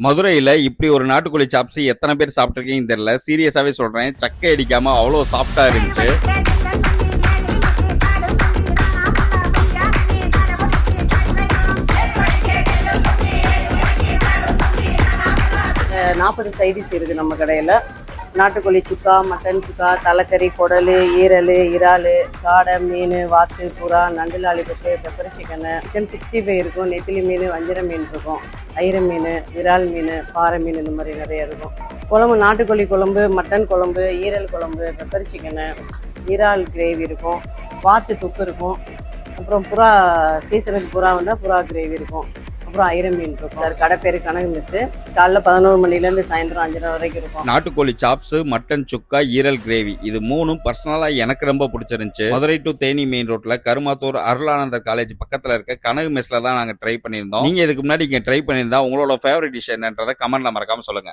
மதுரையில இப்படி ஒரு நாட்டுக்கோழி சாப்ஸ் எத்தனை பேர் சாப்பிட்டுருக்கீங்கன்னு தெரியல. சீரியஸாவே சொல்றேன், சக்கை அடிக்காம அவ்வளோ சாஃப்டா இருந்துச்சு. நாற்பது சைடிஷ் இருக்குது நம்ம கடையில். நாட்டுக்கோழி சுக்கா, மட்டன் சுக்கா, தலைக்கறி, குடல், ஈரல், இறால், காடை, மீன், வாத்து, புறா, நண்டு லாலிபப்பு, பெப்பர் சிக்கனு, சிக்கன் 65 இருக்கும், நெத்திலி மீன், வஞ்சிர மீன் இருக்கும், ஐர மீன், விரால் மீன், பாறை மீன், இந்த மாதிரி நிறைய இருக்கும். குழம்பு நாட்டுக்கோழி குழம்பு, மட்டன் குழம்பு, ஈரல் குழம்பு, பெப்பர் சிக்கனு, இறால் கிரேவி இருக்கும், வாத்து தொக்கு இருக்கும். அப்புறம் புறா சீசனுக்கு புறா வந்தால் புறா கிரேவி இருக்கும். அப்புறம் ஐர மீன் இருக்கும். கடை பேர் கனகு மெஸ்ஸு. காலைல 11 மணிலேருந்து சாயந்தரம் 5:30 வரைக்கும் இருக்கும். நாட்டுக்கோழி சாப்ஸ், மட்டன் சுக்கா, ஈரல் கிரேவி, இது மூணும் பர்சனலா எனக்கு ரொம்ப பிடிச்சிருந்துச்சு. மதுரை டு தேனி மெயின் ரோட்ல கருமாத்தூர் அருளானந்தர் காலேஜ் பக்கத்துல இருக்க கனகு மெஸ்ல தான் நாங்க ட்ரை பண்ணியிருந்தோம். நீங்க இதுக்கு முன்னாடி இங்க ட்ரை பண்ணியிருந்தா உங்களோட ஃபேவரட் டிஷ் என்னன்றதை கமெண்ட்ல மறக்காம சொல்லுங்க.